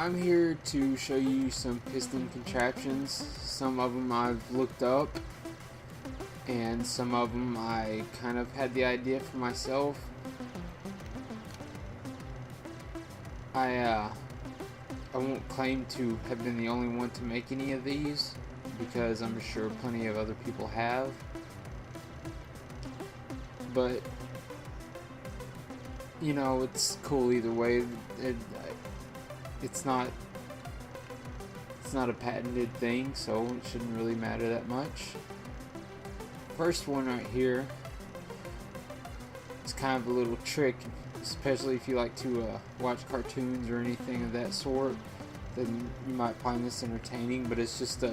I'm here to show you some piston contraptions. Some of them I've looked up, and some of them I kind of had the idea for myself. I won't claim to have been the only one to make any of these, because I'm sure plenty of other people have. But you know, it's cool either way. It's not a patented thing, so it shouldn't really matter that much. First one right here is kind of a little trick, especially if you like to watch cartoons or anything of that sort. Then you might find this entertaining. But it's just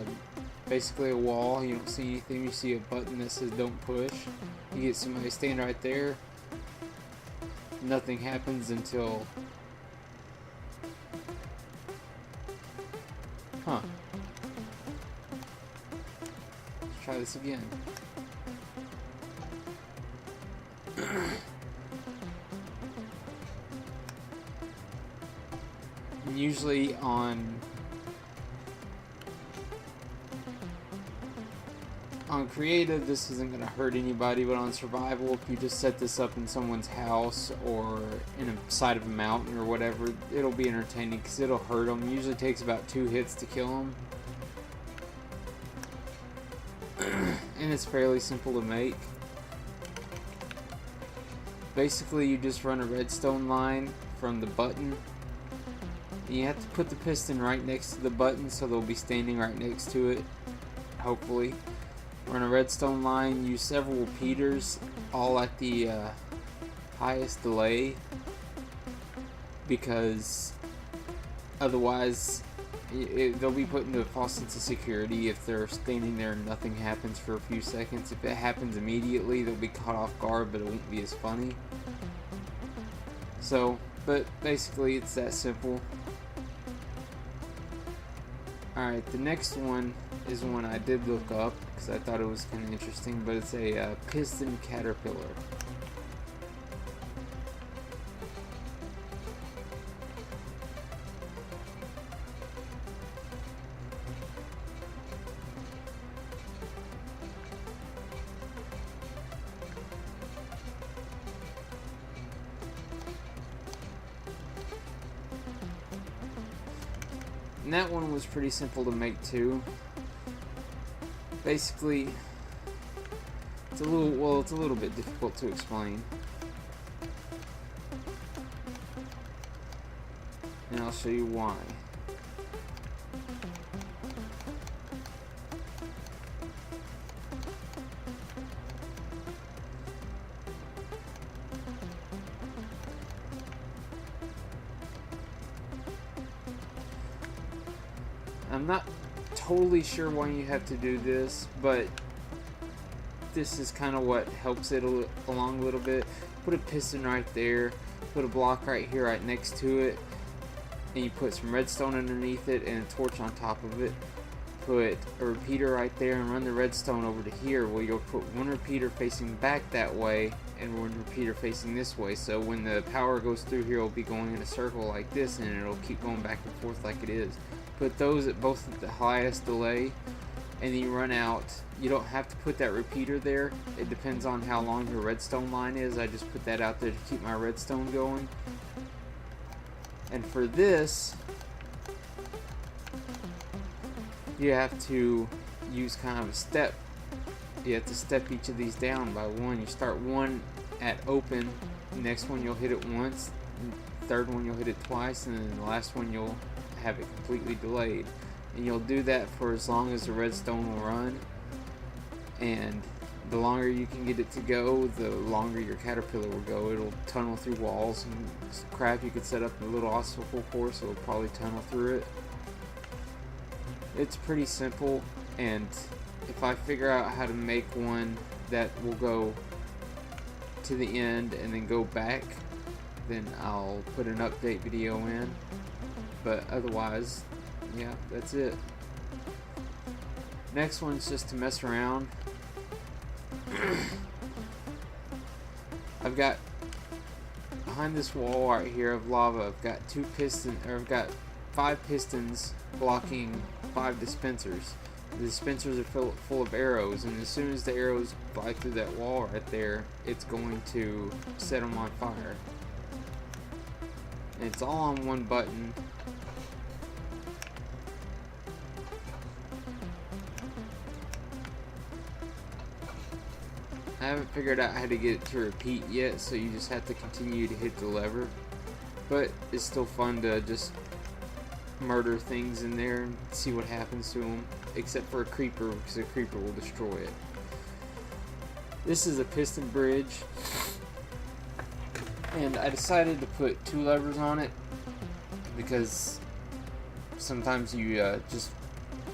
basically a wall. You don't see anything. You see a button that says "Don't push." You get somebody stand right there. Nothing happens until let's try this again. Usually on creative, this isn't going to hurt anybody, but on survival, if you just set this up in someone's house or in a side of a mountain or whatever, it'll be entertaining because it'll hurt them. It usually takes about 2 hits to kill them. And it's fairly simple to make. Basically, you just run a redstone line from the button. And you have to put the piston right next to the button, so they'll be standing right next to it, hopefully. Run a redstone line, use several repeaters, all at the highest delay, because otherwise they'll be put into a false sense of security if they're standing there and nothing happens for a few seconds. If it happens immediately, they'll be caught off guard, but it won't be as funny. So, but basically it's that simple. Alright, the next one is one I did look up because I thought it was kind of interesting, but it's a piston caterpillar. And that one was pretty simple to make too. Basically, it's a little bit difficult to explain. And I'll show you why. I'm not totally sure why you have to do this, but this is kind of what helps it along a little bit. Put a piston right there, put a block right here right next to it, and you put some redstone underneath it and a torch on top of it. Put a repeater right there and run the redstone over to here. Well, you'll put one repeater facing back that way and one repeater facing this way, so when the power goes through here, it'll be going in a circle like this, and it'll keep going back and forth like it is. Put those at both at the highest delay, and then you run out. You don't have to put that repeater there. It depends on how long your redstone line is. I just put that out there to keep my redstone going. And for this, you have to use kind of a step. You have to step each of these down by one. You start one at open, the next one you'll hit it once, the third one you'll hit it twice, and then the last one you'll have it completely delayed. And you'll do that for as long as the redstone will run, and the longer you can get it to go, the longer your caterpillar will go. It'll tunnel through walls and crap. You could set up a little obstacle course, it'll probably tunnel through it. It's pretty simple, and if I figure out how to make one that will go to the end and then go back, then I'll put an update video in. But otherwise, yeah, that's it. Next one's just to mess around. I've got behind this wall right here of lava, I've got two piston, or I've got 5 pistons blocking 5 dispensers. The dispensers are full of arrows, and as soon as the arrows fly through that wall right there, it's going to set them on fire. And it's all on one button. I haven't figured out how to get it to repeat yet, so you just have to continue to hit the lever. But it's still fun to just murder things in there and see what happens to them, except for a creeper, because a creeper will destroy it. This is a piston bridge, and I decided to put 2 levers on it because sometimes you just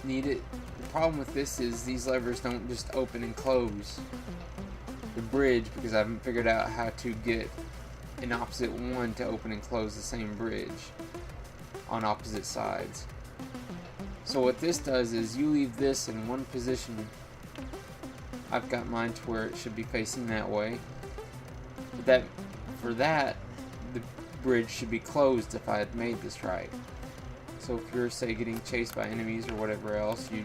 need it. The problem with this is these levers don't just open and close the bridge, because I haven't figured out how to get an opposite one to open and close the same bridge on opposite sides. So what this does is you leave this in one position. I've got mine to where it should be facing that way. But for that, the bridge should be closed if I had made this right. So if you're, say, getting chased by enemies or whatever else, you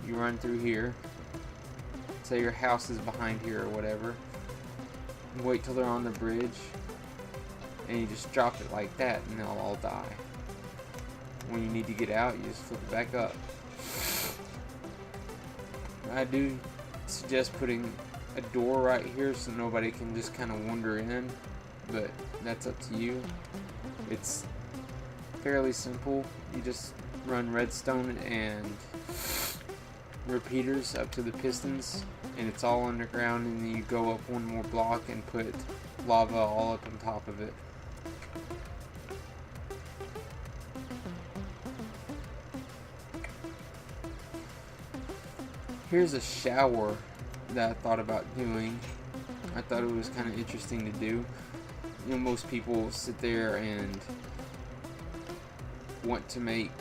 run through here. Say your house is behind here or whatever. You wait till they're on the bridge, and you just drop it like that, and they'll all die. When you need to get out, you just flip it back up. I do suggest putting a door right here so nobody can just kind of wander in, but that's up to you. It's fairly simple. You just run redstone and repeaters up to the pistons, and it's all underground, and then you go up one more block and put lava all up on top of it. Here's a shower that I thought about doing. I thought it was kind of interesting to do. You know, most people sit there and want to make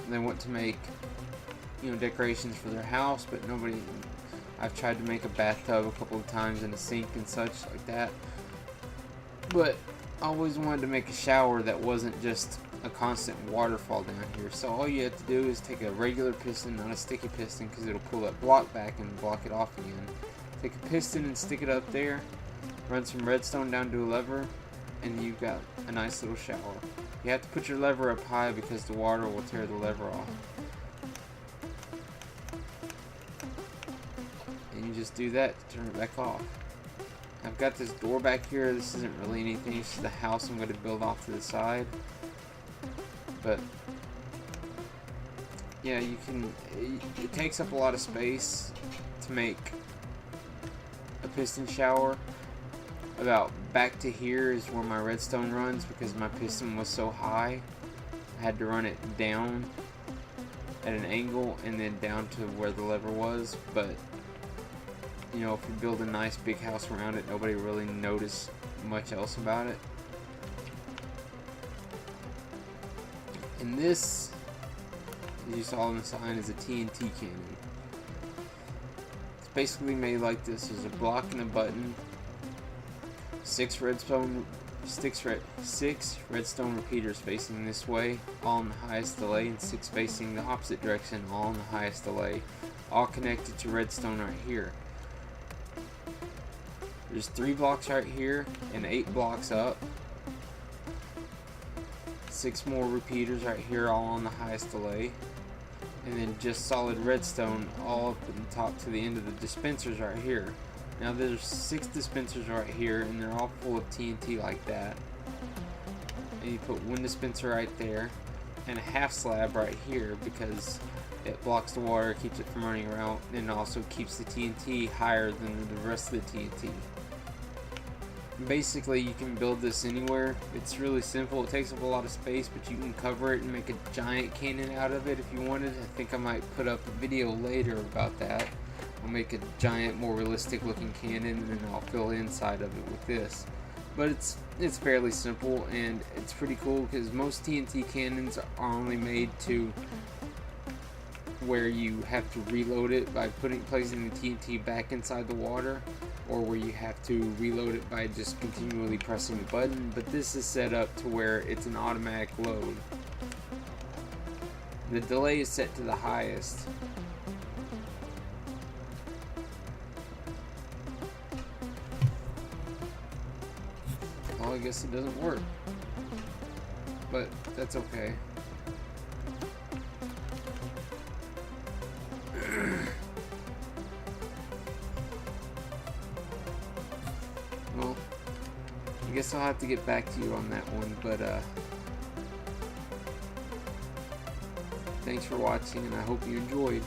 they want to make, you know, decorations for their house, but nobody. I've tried to make a bathtub a couple of times and a sink and such like that, but I always wanted to make a shower that wasn't just a constant waterfall down here. So all you have to do is take a regular piston, not a sticky piston, because it'll pull that block back and block it off again. Take a piston and stick it up there, run some redstone down to a lever, and you've got a nice little shower. You have to put your lever up high because the water will tear the lever off. And you just do that to turn it back off. I've got this door back here. This isn't really anything. It's just the house I'm going to build off to the side. But yeah, you can. It takes up a lot of space to make a piston shower. About back to here is where my redstone runs, because my piston was so high. I had to run it down at an angle and then down to where the lever was. But you know, if you build a nice big house around it, nobody really notice much else about it. And this, as you saw on the sign, is a TNT cannon. It's basically made like this. There's a block and a button. 6 redstone repeaters facing this way, all in the highest delay, and 6 facing the opposite direction, all in the highest delay, all connected to redstone right here. There's 3 blocks right here and 8 blocks up. 6 more repeaters right here, all on the highest delay, and then just solid redstone all up at the top to the end of the dispensers right here. Now there's 6 dispensers right here, and they're all full of TNT like that. And you put 1 dispenser right there, and a half slab right here, because it blocks the water, keeps it from running around, and also keeps the TNT higher than the rest of the TNT. Basically, you can build this anywhere. It's really simple. It takes up a lot of space, but you can cover it and make a giant cannon out of it if you wanted. I think I might put up a video later about that. I'll make a giant, more realistic looking cannon, and then I'll fill the inside of it with this. But it's fairly simple, and it's pretty cool because most TNT cannons are only made to where you have to reload it by placing the TNT back inside the water. or where you have to reload it by just continually pressing the button, but this is set up to where it's an automatic load. The delay is set to the highest. Well, I guess it doesn't work, but that's okay. Well, I guess I'll have to get back to you on that one, but thanks for watching, and I hope you enjoyed.